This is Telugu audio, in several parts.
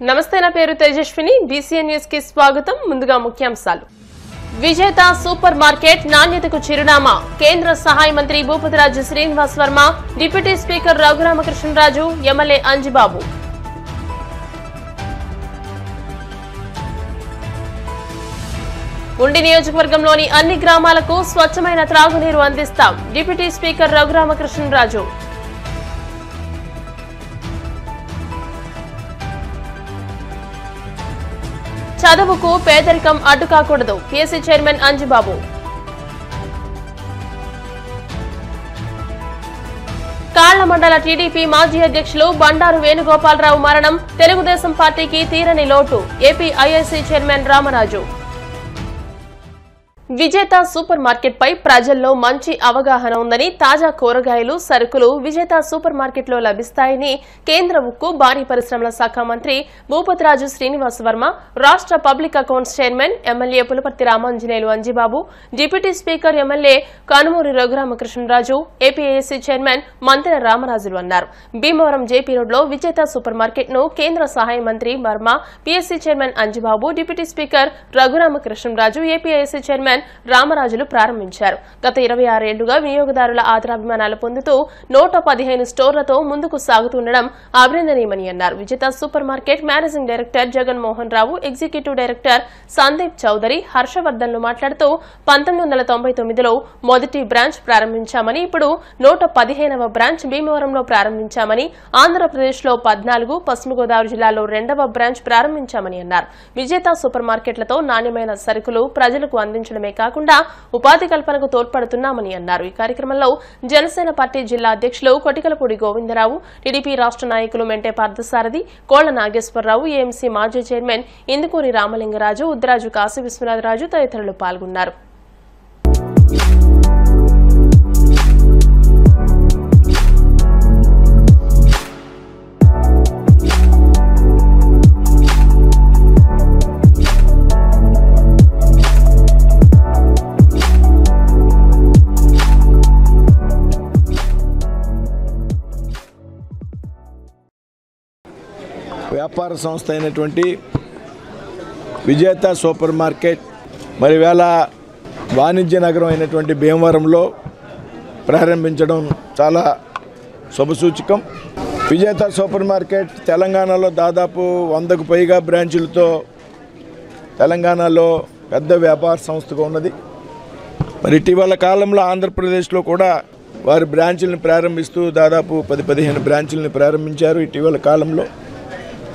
నమస్తే, నా పేరు తేజస్విని. బీసీఎన్ న్యూస్ కి స్వాగతం. ముందుగా ముఖ్యాంశాలు. విజేత సూపర్ మార్కెట్ నాణ్యతకు చిరునామా. కేంద్ర సహాయ మంత్రి Bhupathiraju Srinivas Varma, deputy speaker Raghuramakrishnaraju, MLA Anjibabu. Undi నియోజకవర్గంలోని అన్ని గ్రామాలకు స్వచ్ఛమైన త్రాగునీరు అందిస్తాం. Deputy speaker Raghuramakrishnaraju. చదువుకు పేదరికం అడ్డు కాకూడదు. PSC chairman Anjibabu. కాళ్ల మండల టీడీపీ మాజీ అధ్యక్షులు బండారు వేణుగోపాలరావు మరణం తెలుగుదేశం పార్టీకి తీరని లోటు. AP IIC chairman Ramaraju. విజేత సూపర్ మార్కెట్ పై ప్రజల్లో మంచి అవగాహన ఉందని, తాజా కూరగాయలు, సరుకులు విజేత సూపర్ మార్కెట్ లో లభిస్తాయని కేంద్ర ఉక్కు, భారీ పరిశ్రమల శాఖ మంత్రి భూపతిరాజు శ్రీనివాస్ వర్మ, రాష్ట్ర public accounts chairman MLA Pulaparthi Ramanjaneyulu Anjibabu, deputy speaker MLA Kanumuri Raghuramakrishnaraju, APIIC chairman Mantena రామరాజులు అన్నారు. భీమవరం జేపీ రోడ్ లో విజేత సూపర్ మార్కెట్ ను కేంద్ర సహాయ మంత్రి Varma, PSC chairman Anjibabu, deputy speaker Raghuramakrishnaraju, APIIC chairman రామరాజులు ప్రారంభించారు. గత 26 ఏళ్లుగా వినియోగదారుల ఆదరాభిమానాలు పొందుతూ 115 స్టోర్లతో ముందుకు సాగుతుండడం అభినందనీయమని అన్నారు. Vijetha super market managing director Jaganmohan Rao, executive director Sandeep Chowdary, హర్షవర్ధన్లు మాట్లాడుతూ 1999లో మొదటి బ్రాంచ్ ప్రారంభించామని, ఇప్పుడు 115వ బ్రాంచ్ భీమవరంలో ప్రారంభించామని, ఆంధ్రప్రదేశ్లో 14, పశ్చిమ గోదావరి జిల్లాలో 2వ బ్రాంచ్ ప్రారంభించామని అన్నారు. విజేత సూపర్ మార్కెట్లతో నాణ్యమైన సరుకులు ప్రజలకు అందించడమే కాకుండా ఉపాధి కల్పనకు తోడ్పడుతున్నామని అన్నారు. ఈ కార్యక్రమంలో జనసేన పార్టీ జిల్లా అధ్యక్షులు కొటికలపూడి గోవిందరావు, టీడీపీ రాష్ట్ర నాయకులు మెంటే పార్థసారథి, కోళ్ల నాగేశ్వరరావు, ఏఎంసీ మాజీ చైర్మన్ ఇందుకూరి రామలింగరాజు, ఉద్రాజు కాశీ విశ్వనాథరాజు తదితరులు పాల్గొన్నారు. వ్యాపార సంస్థ అయినటువంటి విజేత సూపర్ మార్కెట్ మరి వేళ వాణిజ్య నగరం అయినటువంటి భీమవరంలో ప్రారంభించడం చాలా శుభసూచకం. విజేత సూపర్ మార్కెట్ తెలంగాణలో దాదాపు 100కు పైగా బ్రాంచులతో తెలంగాణలో పెద్ద వ్యాపార సంస్థగా ఉన్నది. మరి ఇటీవల కాలంలో ఆంధ్రప్రదేశ్లో కూడా వారి బ్రాంచులను ప్రారంభిస్తూ దాదాపు 10-15 బ్రాంచులను ప్రారంభించారు. ఇటీవల కాలంలో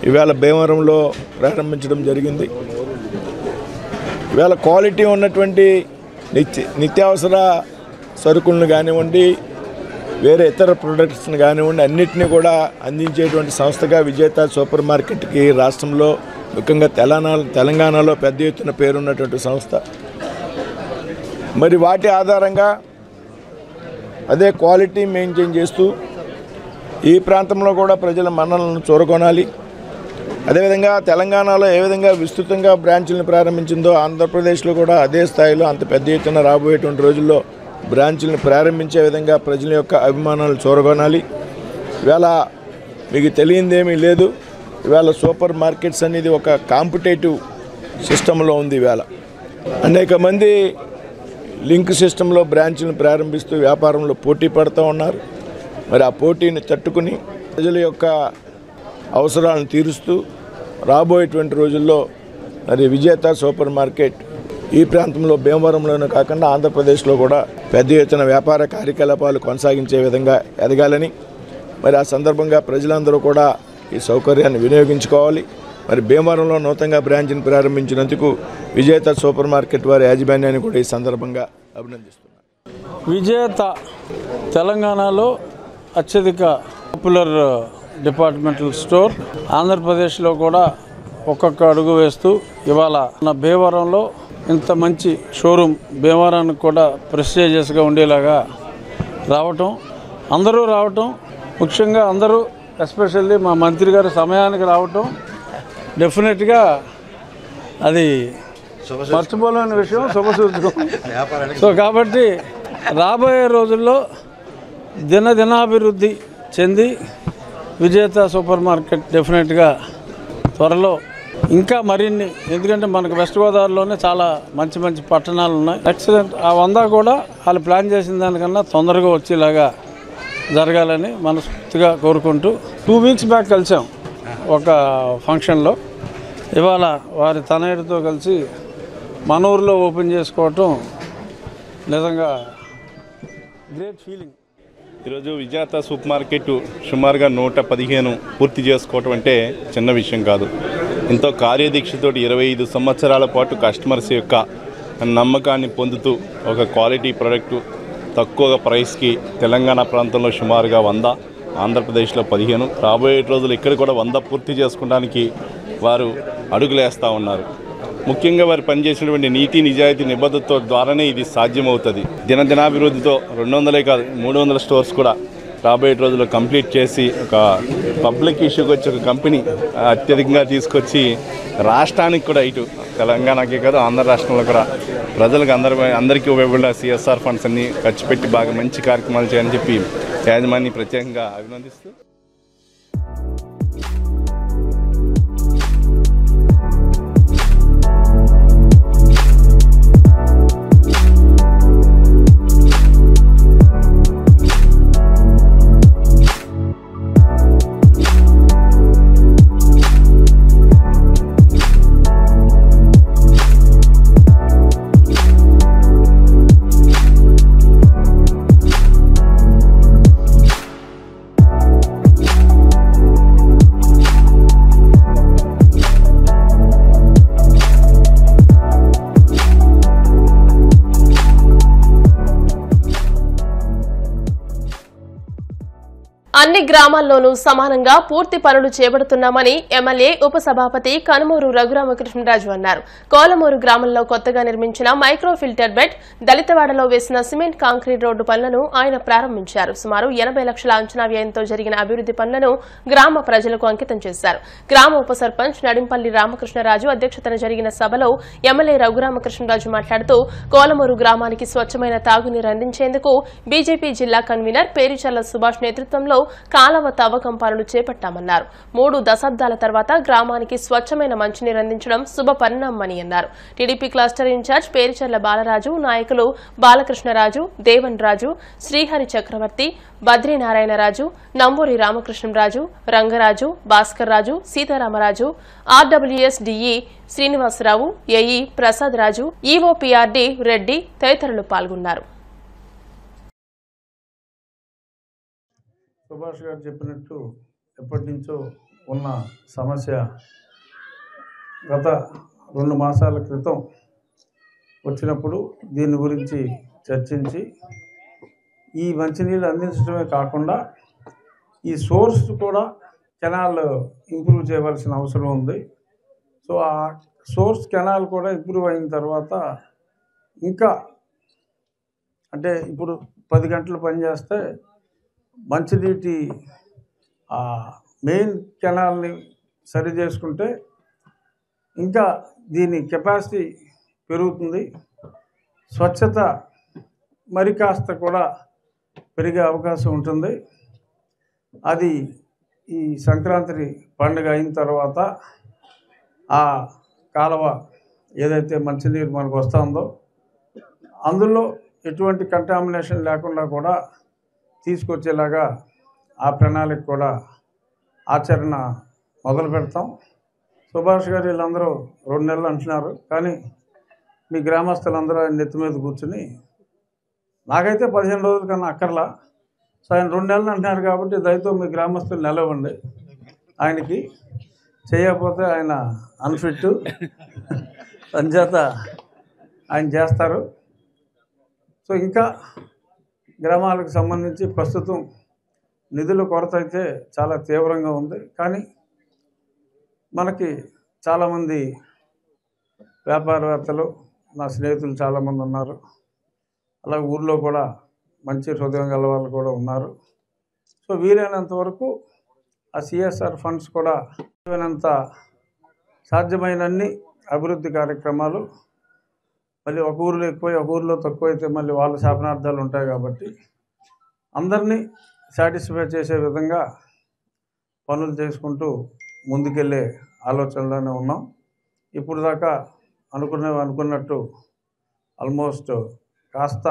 ఇవాళ భీమవరంలో ప్రారంభించడం జరిగింది. ఇవాళ క్వాలిటీ ఉన్నటువంటి నిత్యావసర సరుకులను కానివ్వండి, వేరే ఇతర ప్రొడక్ట్స్ని కానివ్వండి, అన్నిటినీ కూడా అందించేటువంటి సంస్థగా విజేత సూపర్ మార్కెట్కి రాష్ట్రంలో, ముఖ్యంగా తెలంగాణలో పెద్ద ఎత్తున పేరున్నటువంటి సంస్థ. మరి వాటి ఆధారంగా అదే క్వాలిటీ మెయింటైన్ చేస్తూ ఈ ప్రాంతంలో కూడా ప్రజల మన్ననలను చూరగొనాలి. అదేవిధంగా తెలంగాణలో ఏ విధంగా విస్తృతంగా బ్రాంచులను ప్రారంభించిందో ఆంధ్రప్రదేశ్లో కూడా అదే స్థాయిలో అంత పెద్ద ఎత్తున రాబోయేటువంటి రోజుల్లో బ్రాంచులను ప్రారంభించే విధంగా ప్రజల యొక్క అభిమానాలు చూరగొనాలి. ఇవాళ మీకు తెలియందేమీ లేదు. ఇవాళ సూపర్ మార్కెట్స్ అనేది ఒక కాంపిటేటివ్ సిస్టంలో ఉంది. ఇవాళ అనేక మంది లింక్ సిస్టంలో బ్రాంచులను ప్రారంభిస్తూ వ్యాపారంలో పోటీ పడుతూ ఉన్నారు. మరి ఆ పోటీని తట్టుకుని ప్రజల యొక్క అవసరాలను తీరుస్తూ రాబోయేటువంటి రోజుల్లో మరి విజేత సూపర్ మార్కెట్ ఈ ప్రాంతంలో భీమవరంలోనే కాకుండా ఆంధ్రప్రదేశ్లో కూడా పెద్ద ఎత్తున వ్యాపార కార్యకలాపాలు కొనసాగించే విధంగా ఎదగాలని, మరి ఆ సందర్భంగా ప్రజలందరూ కూడా ఈ సౌకర్యాన్ని వినియోగించుకోవాలి. మరి భీమవరంలో నూతనంగా బ్రాంచ్ని ప్రారంభించినందుకు విజేత సూపర్ మార్కెట్ వారి యాజమాన్యాన్ని కూడా ఈ సందర్భంగా అభినందిస్తున్నారు. విజేత తెలంగాణలో అత్యధిక పాపులర్ డిపార్ట్మెంటల్ స్టోర్, ఆంధ్రప్రదేశ్లో కూడా ఒక్కొక్క అడుగు వేస్తూ ఇవాళ నా భీమవరంలో ఇంత మంచి షోరూమ్ భీమవరానికి కూడా ప్రెస్టీజియస్గా ఉండేలాగా అందరూ రావటం, ముఖ్యంగా అందరూ ఎస్పెషల్లీ మా మంత్రి గారు సమయానికి రావటం డెఫినెట్గా అది మర్చిపోలేని విషయం, శుభసూచకం. సో కాబట్టి రాబోయే రోజుల్లో దినదినాభివృద్ధి చెంది విజేత సూపర్ మార్కెట్ డెఫినెట్గా త్వరలో ఇంకా మరిన్ని, ఎందుకంటే మనకు వెస్ట్ గోదావరిలోనే చాలా మంచి మంచి పట్టణాలు ఉన్నాయి. ఎక్సలెంట్. ఆ 100 కూడా వాళ్ళు ప్లాన్ చేసిన దానికన్నా తొందరగా వచ్చేలాగా జరగాలని మనస్ఫూర్తిగా కోరుకుంటూ 2 వీక్స్ బ్యాక్ కలిసాం ఒక ఫంక్షన్లో. ఇవాళ వారి తనయుడితో కలిసి మన ఊరిలో ఓపెన్ చేసుకోవటం నిజంగా గ్రేట్ ఫీలింగ్. ఈరోజు విజేత సూపర్ మార్కెట్ సుమారుగా 115 పూర్తి చేసుకోవటం అంటే చిన్న విషయం కాదు. ఎంతో కార్యదీక్షతో 25 సంవత్సరాల పాటు కస్టమర్స్ యొక్క నమ్మకాన్ని పొందుతూ ఒక క్వాలిటీ ప్రోడక్టు తక్కువ ప్రైస్కి తెలంగాణ ప్రాంతంలో సుమారుగా 100, ఆంధ్రప్రదేశ్లో 15, రాబోయే రోజులు ఇక్కడ కూడా 100 పూర్తి చేసుకోవడానికి వారు అడుగులేస్తూ ఉన్నారు. ముఖ్యంగా వారు పనిచేసినటువంటి నీతి నిజాయితీ నిబద్ధతతో ద్వారానే ఇది సాధ్యమవుతుంది. దినదినాభివృద్ధితో 200 కాదు 300 స్టోర్స్ కూడా రాబోయే రోజుల్లో కంప్లీట్ చేసి ఒక పబ్లిక్ ఇష్యూకి వచ్చి ఒక కంపెనీ అత్యధికంగా తీసుకొచ్చి రాష్ట్రానికి కూడా ఇటు తెలంగాణకే కాదు ఆంధ్ర రాష్ట్రంలో కూడా ప్రజలకు అందరికీ ఉపయోగపడే సిఎస్ఆర్ ఫండ్స్ అన్ని ఖర్చు పెట్టి బాగా మంచి కార్యక్రమాలు చేయాలని చెప్పి యాజమాన్యాన్ని ప్రత్యేకంగా అభినందిస్తూ అన్ని గ్రామాల్లోనూ సమానంగా పూర్తి పనులు చేపడుతున్నామని ఎమ్మెల్యే ఉపసభాపతి కనుమూరు రఘురామకృష్ణరాజు అన్నారు. కోలమూరు గ్రామంలో కొత్తగా నిర్మించిన మైక్రో ఫిల్టర్ బెడ్, దళితవాడలో వేసిన సిమెంట్ కాంక్రీట్ రోడ్డు పనులను ఆయన ప్రారంభించారు. సుమారు 80 లక్షల అంచనా వ్యయంతో జరిగిన అభివృద్ది పనులను గ్రామ ప్రజలకు అంకితం చేశారు. గ్రామ ఉప సర్పంచ్ నడింపల్లి రామకృష్ణరాజు అధ్యక్షతన జరిగిన సభలో ఎమ్మెల్యే రఘురామకృష్ణరాజు మాట్లాడుతూ కోలమూరు గ్రామానికి స్వచ్ఛమైన తాగునీరు అందించేందుకు బీజేపీ జిల్లా కన్వీనర్ పేరిచర్ల సుభాష్ నేతృత్వంలో కాలవ తవ్వకం పనులు చేపట్టామన్నారు. 3 దశాబ్దాల తర్వాత గ్రామానికి స్వచ్ఛమైన మంచినీరు అందించడం శుభ పరిణామమని అన్నారు. TDP cluster incharge Pericherla Balaraju, నాయకులు Balakrishnaraju, Devan Raju, Srihari Chakravarthi, Badrinarayanaraju, Namburi Ramakrishnaraju, Rangaraju, Bhaskar Raju, Sitaramaraju, RWS DE Srinivasarao, AE Prasad Raju, EOPRD Reddy తదితరులు పాల్గొన్నారు. సుభాష్ గారు చెప్పినట్టు ఎప్పటి నుంచో ఉన్న సమస్య గత 2 మాసాల క్రితం వచ్చినప్పుడు దీని గురించి చర్చించి ఈ మంచినీళ్ళు అందించడమే కాకుండా ఈ సోర్స్ కూడా కెనాల్ ఇంప్రూవ్ చేయవలసిన అవసరం ఉంది. సో ఆ సోర్స్ కెనాల్ కూడా ఇంప్రూవ్ అయిన తర్వాత ఇంకా అంటే ఇప్పుడు 10 గంటలు పనిచేస్తే మంచినీటి మెయిన్ కెనాల్ని సరి చేసుకుంటే ఇంకా దీని కెపాసిటీ పెరుగుతుంది. స్వచ్ఛత మరి కాస్త కూడా పెరిగే అవకాశం ఉంటుంది. అది ఈ సంక్రాంతి పండుగ అయిన తర్వాత ఆ కాలువ ఏదైతే మంచినీరు మనకు వస్తుందో అందులో ఎటువంటి కంటామినేషన్ లేకుండా కూడా తీసుకొచ్చేలాగా ఆ ప్రణాళిక కూడా ఆచరణ మొదలు పెడతాం. సుభాష్ గారు వీళ్ళందరూ 2 నెలలు అంటున్నారు, కానీ మీ గ్రామస్తులందరూ ఆయన నెత్తి మీద కూర్చుని నాకైతే 15 రోజుల కన్నా అక్కర్లా, సో ఆయన 2 నెలలు అంటున్నారు కాబట్టి దయతో మీ గ్రామస్తులు నిలవండి, ఆయనకి చేయకపోతే ఆయన అన్ఫిట్ అంచేత ఆయన చేస్తారు. సో ఇంకా గ్రామాలకు సంబంధించి ప్రస్తుతం నిధుల కొరత అయితే చాలా తీవ్రంగా ఉంది. కానీ మనకి చాలామంది వ్యాపారవేత్తలు, నా స్నేహితులు చాలామంది ఉన్నారు, అలాగే ఊర్లో కూడా మంచి హృదయం గల వాళ్ళు కూడా ఉన్నారు. సో వీలైనంత వరకు ఆ సిఎస్ఆర్ ఫండ్స్ కూడా వీలైనంత సాధ్యమైనన్ని అభివృద్ధి కార్యక్రమాలు, మళ్ళీ ఒక ఊరిలో ఎక్కువ ఒక ఊరిలో తక్కువ అయితే మళ్ళీ వాళ్ళ శాపనార్థాలు ఉంటాయి కాబట్టి అందరినీ సాటిస్ఫై చేసే విధంగా పనులు చేసుకుంటూ ముందుకెళ్ళే ఆలోచనలోనే ఉన్నాం. ఇప్పుడు దాకా అనుకున్నట్టు ఆల్మోస్ట్ కాస్త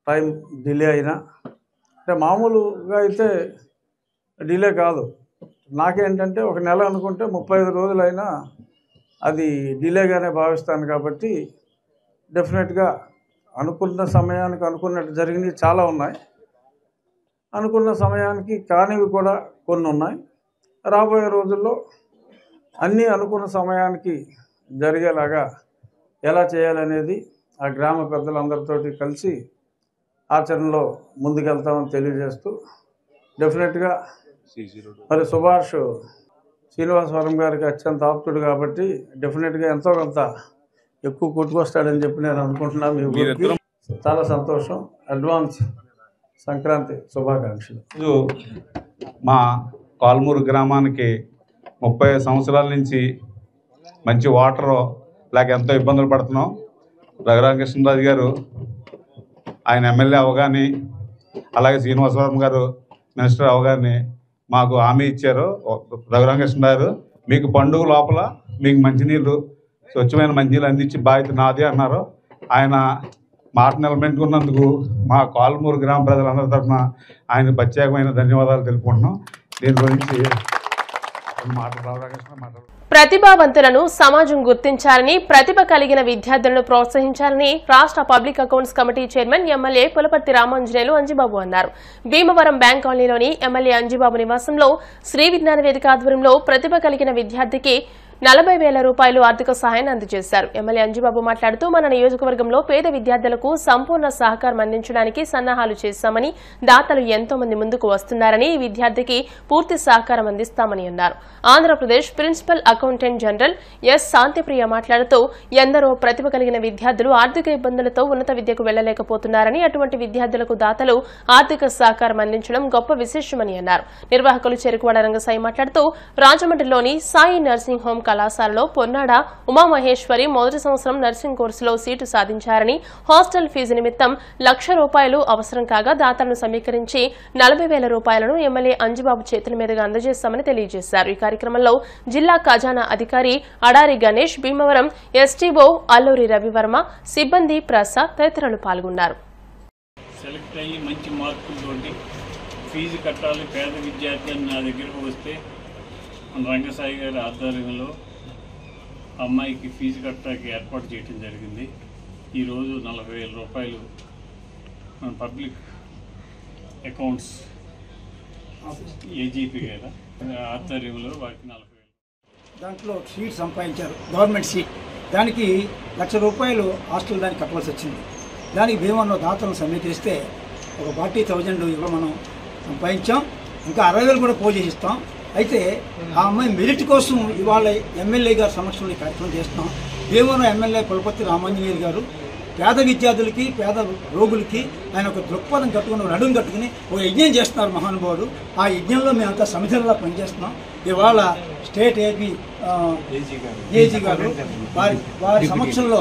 టైం డిలే అయినా, అంటే మామూలుగా అయితే డిలే కాదు, నాకేంటంటే ఒక నెల అనుకుంటే 35 రోజులైనా అది డిలేగానే భావిస్తాను. కాబట్టి డెఫినెట్గా అనుకున్న సమయానికి అనుకున్నట్టు జరిగినవి చాలా ఉన్నాయి, అనుకున్న సమయానికి కానివి కూడా కొన్ని ఉన్నాయి. రాబోయే రోజుల్లో అన్నీ అనుకున్న సమయానికి జరిగేలాగా ఎలా చేయాలనేది ఆ గ్రామ పెద్దలందరితోటి కలిసి ఆచరణలో ముందుకెళ్తామని తెలియజేస్తూ, డెఫినెట్గా మరి సుభాష్ శ్రీనివాసవరం గారికి అత్యంత ఆప్తుడు కాబట్టి డెఫినెట్గా ఎంతో కొంత ఎక్కువ కొట్టుకొస్తాడని చెప్పి నేను అనుకుంటున్నాను. మీ ఊరికి చాలా సంతోషం. అడ్వాన్స్ సంక్రాంతి శుభాకాంక్షలు. మా కాల్మూరు గ్రామానికి 30 సంవత్సరాల నుంచి మంచి వాటర్ లేక ఎంతో ఇబ్బందులు పడుతున్నాం. రఘురామకృష్ణరాజు గారు ఆయన ఎమ్మెల్యే అవగానే, అలాగే శ్రీనివాసవరం గారు మినిస్టర్ అవగానే మాకు హామీ ఇచ్చారు. రఘురామకృష్ణరాజు మీకు పండుగ లోపల మీకు మంచినీళ్ళు, స్వచ్ఛమైన మంచినీళ్ళు అందించి బాధ్యత నాదే అన్నారు. ఆయన మాట నిలబెట్టుకున్నందుకు మా కాల్మూరు గ్రామ ప్రజలందరి తరఫున ఆయన ప్రత్యేకమైన ధన్యవాదాలు తెలుపుకుంటున్నాం. దీని గురించి ప్రతిభావంతులను సమాజం గుర్తించాలని, ప్రతిభ కలిగిన విద్యార్థులను ప్రోత్సహించాలని రాష్ట్ర public accounts committee chairman MLA Pulaparthi Ramanjaneyulu Anjibabu అన్నారు. భీమవరం బ్యాంక్ కాలనీలోని ఎమ్మెల్యే అంజిబాబు నివాసంలో శ్రీ విజ్ఞాన వేదిక ఆధ్వర్యంలో ప్రతిభ కలిగిన విద్యార్థికి 40,000 రూపాయలు ఆర్థిక సహాయాన్ని అందజేశారు. ఎమ్మెల్యే అంజిబాబు మాట్లాడుతూ మన నియోజకవర్గంలో పేద విద్యార్థులకు సంపూర్ణ సహకారం అందించడానికి సన్నాహాలు చేశామని, దాతలు ఎంతో మంది ముందుకు వస్తున్నారని, ఈ విద్యార్థికి పూర్తి సహకారం అందిస్తామని అన్నారు. Andhra Pradesh principal accountant general S Shantipriya మాట్లాడుతూ ఎందరో ప్రతిభ కలిగిన విద్యార్థులు ఆర్థిక ఇబ్బందులతో ఉన్నత విద్యకు వెళ్లలేకపోతున్నారని, అటువంటి విద్యార్థులకు దాతలు ఆర్థిక సహకారం అందించడం గొప్ప విశేషమని అన్నారు. నిర్వాహకులు చెరుకువాడ రంగసాయి మాట్లాడుతూ రాజమండ్రిలోని సాయి నర్సింగ్ హోం కళాశాలలో పొన్నాడ ఉమామహేశ్వరి మొదటి సంవత్సరం నర్సింగ్ కోర్సులో సీటు సాధించారని, హాస్టల్ ఫీజు నిమిత్తం ₹1,00,000 అవసరం కాగా దాతలను సమీకరించి 40,000 రూపాయలను ఎమ్మెల్యే అంజిబాబు చేతుల మీదుగా అందజేస్తామని తెలియజేశారు. ఈ కార్యక్రమంలో జిల్లా ఖజానా అధికారి అడారి గణేష్, భీమవరం ఎస్టీఓ అల్లూరి రవివర్మ, సిబ్బంది, ప్రసాద్ తదితరులు పాల్గొన్నారు. సెలెక్ట్ అయ్యి మంచి మార్కులతోటి ఫీజు కట్టాలి పేద విద్యార్థి నా దగ్గరకు వస్తే మన రంగసాయి గారి ఆధ్వర్యంలో అమ్మాయికి ఫీజు కట్టడానికి ఏర్పాటు చేయడం జరిగింది. ఈరోజు 40,000 రూపాయలు మన పబ్లిక్ అకౌంట్స్ ఏజీపీ గారి ఆధ్వర్యంలో వారికి 40,000 దాంట్లో సీట్ సంపాదించారు, గవర్నమెంట్ సీట్. దానికి ₹1,00,000 రూపాయలు హాస్టల్ దానికి కట్టవలసి వచ్చింది. దానికి భీమవరంలో దాతలను సమీకరిస్తే ఒక 40,000 ఇవ్వ మనం సంపాదించాం. ఇంకా 60,000 కూడా పోజేసిస్తాం. అయితే ఆ అమ్మాయి మెరిట్ కోసం ఇవాళ ఎమ్మెల్యే గారి సమక్షంలో కార్యక్రమం చేస్తున్నాం. భీమవరం ఎమ్మెల్యే పులపర్తి రామాంజనేయులు గారు పేద విద్యార్థులకి, పేద రోగులకి ఆయన ఒక దృక్పథం కట్టుకుని, నడుము కట్టుకుని ఒక యజ్ఞం చేస్తున్నారు మహానుభావుడు. ఆ యజ్ఞంలో మేమంతా సమిధులలో పనిచేస్తున్నాం. ఇవాళ స్టేట్ ఏజీ గారు వారి సమక్షంలో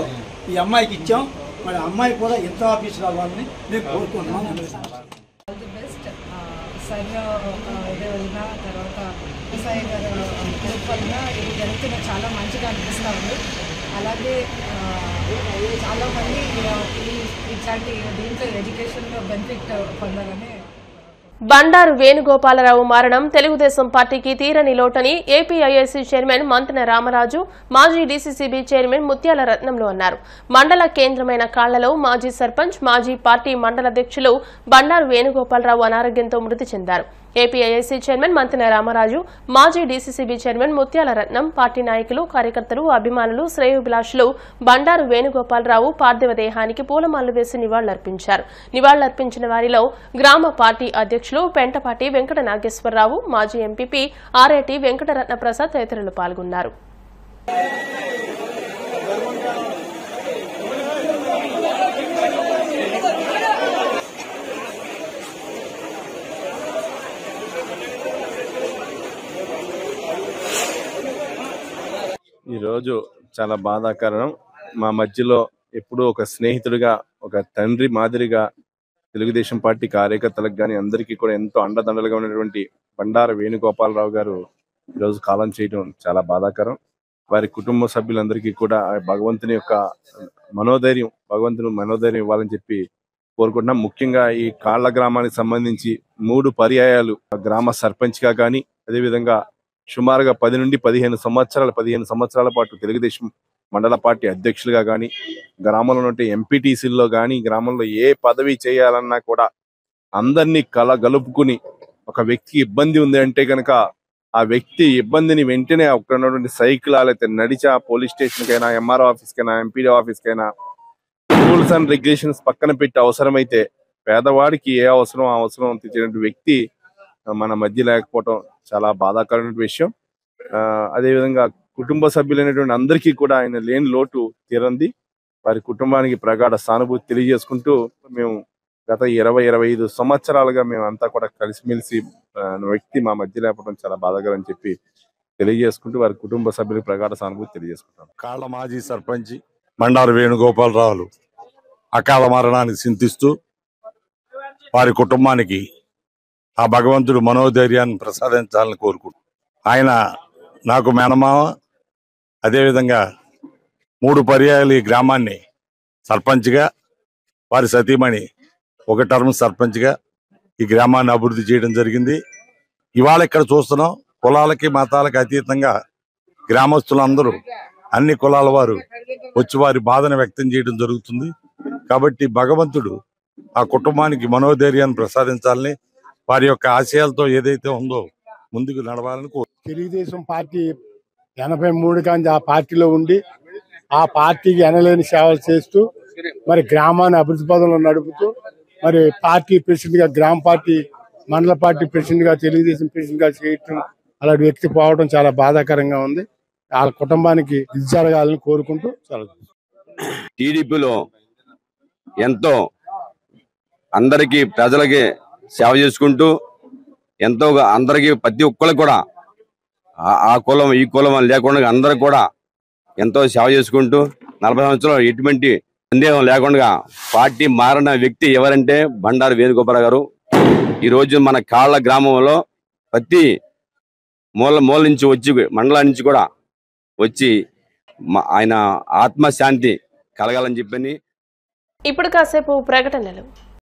ఈ అమ్మాయికి ఇచ్చాం. మరి అమ్మాయి కూడా ఎంత ఆఫీస్ రావాలని మేము కోరుకుంటున్నాం. వదిన తర్వాత వ్యవసాయ గారు వల్ల ఇది జరుగుతున్న చాలా మంచిగా అనిపిస్తూ ఉంది. అలాగే చాలామంది ఇట్లాంటి దీంట్లో ఎడ్యుకేషన్లో బెనిఫిట్ పొందాలని. బండారు వేణుగోపాలరావు మరణం తెలుగుదేశం పార్టీకి తీరని లోటని ఏపీఐఐసీ చైర్మన్ మంతెన రామరాజు, మాజీ డీసీసీబీ చైర్మన్ ముత్యాల రత్నంలు అన్నారు. మండల కేంద్రమైన కాళ్లలో మాజీ సర్పంచ్, మాజీ పార్టీ మండల అధ్యక్షులు బండారు వేణుగోపాలరావు అనారోగ్యంతో మృతి చెందారు. ఏపీఐఐసీ చైర్మన్ మంతెన రామరాజు, మాజీ డీసీసీబీ చైర్మన్ ముత్యాల రత్నం, పార్టీ నాయకులు, కార్యకర్తలు, అభిమానులు, శ్రేయోభిలాషులు బండారు వేణుగోపాలరావు పార్థివ దేహానికి పూలమాలలు వేసి నివాళులర్పించారు. నివాళులర్పించిన వారిలో గ్రామ పార్టీ అధ్యక్షులు పెంటపాటి వెంకట నాగేశ్వరరావు, మాజీ ఎంపీపీ ఆరేటి వెంకటరత్న ప్రసాద్ తదితరులు పాల్గొన్నారు. ఈరోజు చాలా బాధాకరం. మా మధ్యలో ఎప్పుడూ ఒక స్నేహితుడిగా, ఒక తండ్రి మాదిరిగా తెలుగుదేశం పార్టీ కార్యకర్తలకు కానీ అందరికీ కూడా ఎంతో అండదండలుగా ఉన్నటువంటి బండారు వేణుగోపాలరావు గారు ఈరోజు కాలం చేయడం చాలా బాధాకరం. వారి కుటుంబ సభ్యులందరికీ కూడా భగవంతుని యొక్క భగవంతుని మనోధైర్యం ఇవ్వాలని చెప్పి కోరుకుంటున్నాం. ముఖ్యంగా ఈ కాళ్ళ గ్రామానికి సంబంధించి 3 పర్యాయాలు గ్రామ సర్పంచ్గా కానీ, అదేవిధంగా సుమారుగా 10 నుండి 15 సంవత్సరాల పాటు తెలుగుదేశం మండల పార్టీ అధ్యక్షులుగా కానీ, గ్రామంలో ఉంటే ఎంపీటీసీల్లో కానీ, గ్రామంలో ఏ పదవి చేయాలన్నా కూడా అందరినీ కలగలుపుకుని, ఒక వ్యక్తికి ఇబ్బంది ఉంది అంటే కనుక ఆ వ్యక్తి ఇబ్బందిని వెంటనే అక్కడ ఉన్నటువంటి సైకిల్ లేకపోతే నడిచా పోలీస్ స్టేషన్కైనా, ఎంఆర్ఓ ఆఫీస్కైనా, ఎంపీడీ ఆఫీస్కైనా రూల్స్ అండ్ రెగ్యులేషన్స్ పక్కన పెట్టి అవసరమైతే పేదవాడికి ఏ అవసరం ఆ అవసరం తీర్చేటువంటి వ్యక్తి మన మధ్య లేకపోవడం చాలా బాధాకరమైన విషయం. అదేవిధంగా కుటుంబ సభ్యులైనటువంటి అందరికీ కూడా ఆయన లేని లోటు తీరంది. వారి కుటుంబానికి ప్రగాఢ సానుభూతి తెలియజేసుకుంటూ, మేము గత 20-25 సంవత్సరాలుగా మేమంతా కూడా కలిసిమెలిసి వ్యక్తి మా మధ్య లేకపోవడం చాలా బాధాకరం అని చెప్పి తెలియజేసుకుంటూ వారి కుటుంబ సభ్యులకు ప్రగాఢ సానుభూతి తెలియజేసుకుంటాం. కాళ్ళ మాజీ సర్పంచ్ బండారు వేణుగోపాలరావులు అకాల మరణానికి చింతిస్తూ వారి కుటుంబానికి ఆ భగవంతుడు మనోధైర్యాన్ని ప్రసాదించాలని కోరుకుంటున్నాను. ఆయన నాకు మేనమామ, అదేవిధంగా 3 పర్యాయాలు ఈ గ్రామాన్ని సర్పంచ్గా, వారి సతీమణి 1 టర్మ్ సర్పంచ్గా ఈ గ్రామాన్ని అభివృద్ధి చేయడం జరిగింది. ఇవాళ ఇక్కడ చూస్తున్నాం, కులాలకి మతాలకి అతీతంగా గ్రామస్తులందరూ అన్ని కులాల వారు వచ్చి వారి బాధను వ్యక్తం చేయడం జరుగుతుంది. కాబట్టి భగవంతుడు ఆ కుటుంబానికి మనోధైర్యాన్ని ప్రసాదించాలని, వారి యొక్క ఆశయాలతో ఏదైతే ఉందో ముందుకు నడవాలని తెలుగుదేశం పార్టీ 83 కానీ ఆ పార్టీలో ఉండి ఆ పార్టీకి ఎనలేని సేవలు చేస్తూ మరి గ్రామాన్ని అభివృద్ధి పదంలో నడుపుతూ మరి పార్టీ ప్రెసిడెంట్ గా, గ్రామ పార్టీ మండల పార్టీ ప్రెసిడెంట్ గా, తెలుగుదేశం ప్రెసిడెంట్ గా చేయటం అలాంటి వ్యక్తి పోవడం చాలా బాధాకరంగా ఉంది. వాళ్ళ కుటుంబానికి ఇది జరగాలని కోరుకుంటూ టీడీపీలో ఎంతో అందరికీ ప్రజలకి సేవ చేసుకుంటూ ఎంతో అందరికీ ప్రతి ఒక్కరికి కూడా ఆ కులం ఈ కులం అని లేకుండా అందరికి కూడా ఎంతో సేవ చేసుకుంటూ 40 సంవత్సరాలు ఎటువంటి సందేహం లేకుండా పార్టీ మారిన వ్యక్తి ఎవరంటే బండారు వేణుగోపాల్ గారు. ఈరోజు మన కాళ్ళ గ్రామంలో ప్రతి మూల నుంచి వచ్చి, మండలం నుంచి కూడా వచ్చి ఆయన ఆత్మశాంతి కలగాలని చెప్పని. ఇప్పుడు కాసేపు ప్రకటనలు.